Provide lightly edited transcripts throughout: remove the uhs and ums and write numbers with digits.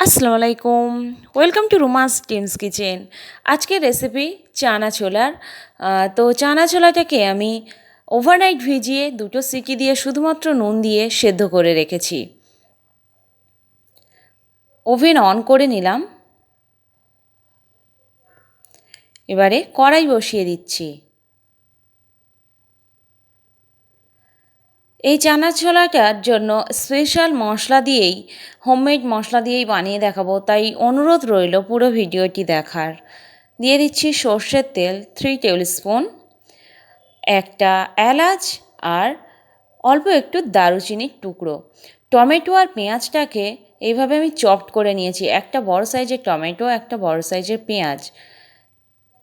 আসসালামু আলাইকুম। Welcome to রুমাস teams kitchen. আজকের রেসিপি চানা ছোলার। তো চানা ছোলাটাকে আমি ওভারনাইট ভিজিয়ে 2টো সিটি দিয়ে শুধুমাত্র নুন দিয়ে সেদ্ধ করে রেখেছি। ওভেন অন করে নিলাম। এবারে কড়াই বসিয়ে দিচ্ছি। এই চানা ছোলাটার জন্য স্পেশাল মশলা দিয়েই, হোমমেড মশলা দিয়েই বানিয়ে দেখাবো, তাই অনুরোধ রইল পুরো ভিডিওটি দেখার। দিয়ে দিচ্ছি সর্ষের তেল 3 টেবিল স্পুন, একটা এলাচ আর অল্প একটু দারুচিনির টুকরো। টমেটো আর পেঁয়াজটাকে এইভাবে আমি চপড করে নিয়েছি। একটা বড় সাইজের টমেটো, একটা বড় সাইজের পেঁয়াজ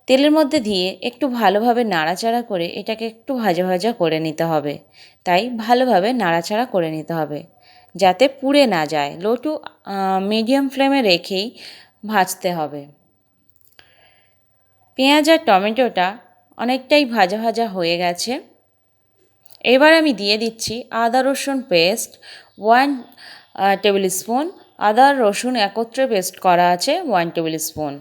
তেলের মধ্যে দিয়ে একটু ভালোভাবে নাড়াচাড়া করে এটাকে একটু ভাজা ভাজা করে নিতে হবে। তাই ভালোভাবে নাড়াচাড়া করে নিতে হবে যাতে পুড়ে না যায়। লো টু মিডিয়াম ফ্লেমে রেখেই ভাজতে হবে। পেঁয়াজ আর টমেটোটা অনেকটাই ভাজা ভাজা হয়ে গেছে। এবার আমি দিয়ে দিচ্ছি আদা রসুন পেস্ট 1 টেবিল স্পুন। আদা রসুন একত্রে পেস্ট করা আছে 1 টেবিল স্পুন।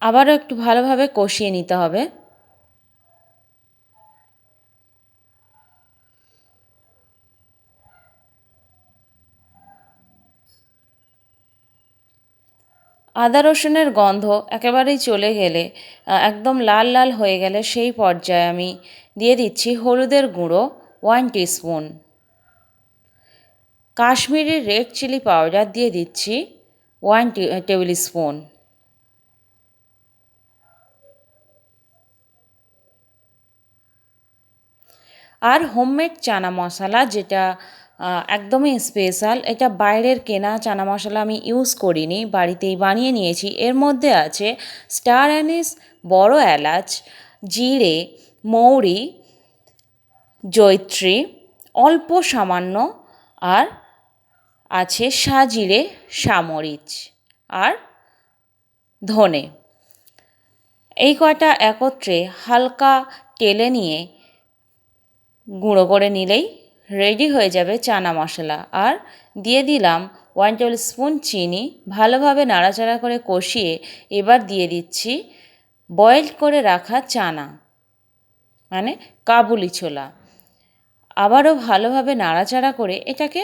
আবারও একটু ভালোভাবে কষিয়ে নিতে হবে। আদা রসুনের গন্ধ একেবারেই চলে গেলে, একদম লাল লাল হয়ে গেলে, সেই পর্যায়ে আমি দিয়ে দিচ্ছি হলুদের গুঁড়ো 1 teaspoon. Kashmiri red chilli powder দিয়ে দিচ্ছি 1 টেবিল স্পুন। আর হোমমেড চানা মশলা, যেটা একদমই স্পেশাল, এটা বাইরের কেনা চানা মশলা আমি ইউজ করিনি, বাড়িতেই বানিয়ে নিয়েছি। এর মধ্যে আছে স্টার অ্যানিস, বড় এলাচ, জিরে, মৌরি, জয়িত্রী, অল্প সামান্য, আর আছে সাজিরে, সামরিচ আর ধনে। এই কয়টা একত্রে হালকা টেলে নিয়ে গুঁড়ো করে নিলেই রেডি হয়ে যাবে চানা মশলা। আর দিয়ে দিলাম 1 টেবিল স্পুন চিনি। ভালোভাবে নাড়াচাড়া করে কষিয়ে এবার দিয়ে দিচ্ছি বয়েলড করে রাখা চানা, মানে কাবুলি ছোলা। আবারও ভালোভাবে নাড়াচাড়া করে এটাকে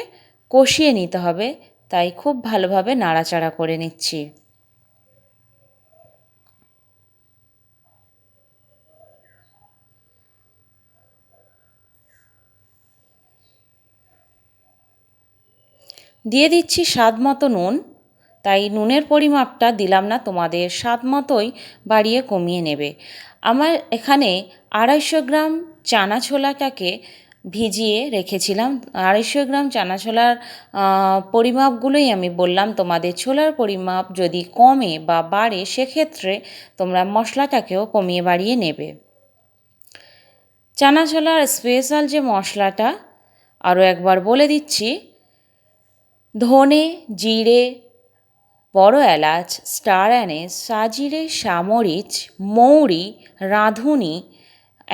কষিয়ে নিতে হবে, তাই খুব ভালোভাবে নাড়াচাড়া করে নিচ্ছি। দিয়ে দিচ্ছি স্বাদ মতো নুন। তাই নুনের পরিমাপটা দিলাম না, তোমাদের স্বাদ মতোই বাড়িয়ে কমিয়ে নেবে। আমার এখানে 250 গ্রাম চানা ছোলাটাকে ভিজিয়ে রেখেছিলাম। 250 গ্রাম চানা ছোলার পরিমাপগুলোই আমি বললাম তোমাদের। ছোলার পরিমাপ যদি কমে বা বাড়ে সেক্ষেত্রে তোমরা মশলাটাকেও কমিয়ে বাড়িয়ে নেবে। চানা ছোলার স্পেশাল যে মশলাটা আরও একবার বলে দিচ্ছি: ধনে, জিরে, বড় এলাচ, স্টার অ্যানিস, সাজিরে, সামরিচ, মৌরি, রাঁধুনি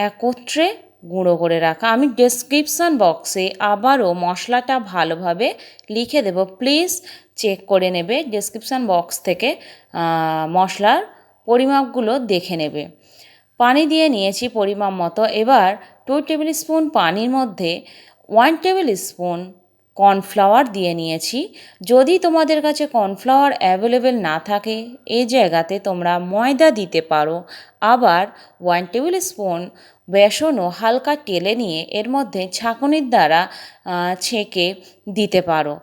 একত্রে গুঁড়ো করে রাখা। আমি ডেসক্রিপশান বক্সে আবারও মশলাটা ভালোভাবে লিখে দেব, প্লিজ চেক করে নেবে। ডেসক্রিপশান বক্স থেকে মশলার পরিমাপগুলো দেখে নেবে। পানি দিয়ে নিয়েছি পরিমাপ মতো। এবার 2 টেবিল স্পুন পানির মধ্যে 1 টেবিল স্পুন কর্নফ্লাওয়ার দিয়ে নিয়েছি। যদি তোমাদের কাছে কর্নফ্লাওয়ার অ্যাভেলেবেল না থাকে, এই জায়গাতে তোমরা ময়দা দিতে পারো। আবার 1 টেবিল স্পুন বেসনও হালকা টেলে নিয়ে এর মধ্যে ছাঁকুনির দ্বারা ছেঁকে দিতে পারো।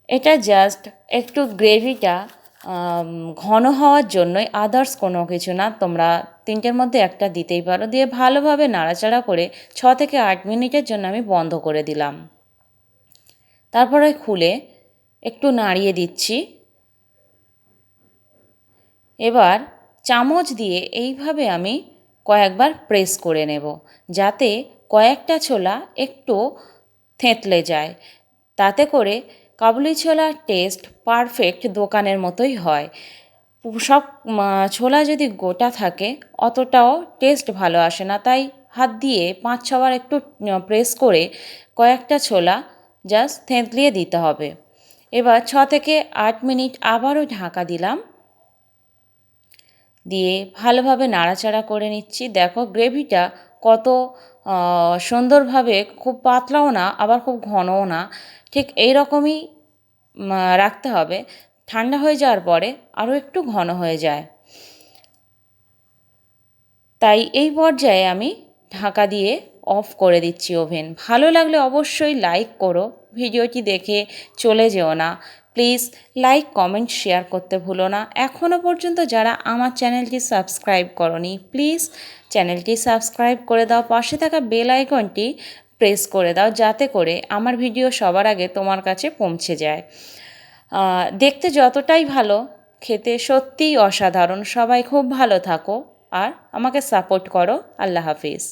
এটা জাস্ট একটু গ্রেভিটা ঘন হওয়ার জন্যই, আদার্স কোনো কিছু না। তোমরা 3টের মধ্যে একটা দিতেই পারো। দিয়ে ভালোভাবে নাড়াচাড়া করে 6 থেকে 8 মিনিটের জন্য আমি বন্ধ করে দিলাম। তারপরে খুলে একটু নাড়িয়ে দিচ্ছি। এবার চামচ দিয়ে এইভাবে আমি কয়েকবার প্রেস করে নেব, যাতে কয়েকটা ছোলা একটু থেঁতলে যায়। তাতে করে কাবুলি ছোলার টেস্ট পারফেক্ট দোকানের মতোই হয়। সব ছোলা যদি গোটা থাকে অতটাও টেস্ট ভালো আসে না। তাই হাত দিয়ে 5-6 বার একটু প্রেস করে কয়েকটা ছোলা জাস্ট থেঁতলিয়ে দিতে হবে। এবার 6 থেকে 8 মিনিট আবারও ঢাকা দিলাম, দিয়ে ভালোভাবে নাড়াচাড়া করে নিচ্ছি। দেখো গ্রেভিটা কত সুন্দরভাবে, খুব পাতলাও না আবার খুব ঘনও না, ঠিক এই রকমই রাখতে হবে। ঠান্ডা হয়ে যাওয়ার পরে আরও একটু ঘন হয়ে যায়, তাই এই পর্যায়ে আমি ঢাকা দিয়ে অফ করে দিচ্ছি ওভেন। ভালো লাগলে অবশ্যই লাইক করো, ভিডিওটি দেখে চলে যেও না। প্লিজ লাইক, কমেন্ট, শেয়ার করতে ভুলো না। এখনও পর্যন্ত যারা আমার চ্যানেলটি সাবস্ক্রাইব করনি, প্লিজ চ্যানেলটি সাবস্ক্রাইব করে দাও, পাশে থাকা বেল আইকনটি প্রেস করে দাও, যাতে করে আমার ভিডিও সবার আগে তোমার কাছে পৌঁছে যায়। দেখতে যতটাই ভালো, খেতে সত্যিই অসাধারণ। সবাই খুব ভালো থাকো আর আমাকে সাপোর্ট করো। আল্লাহ হাফিজ।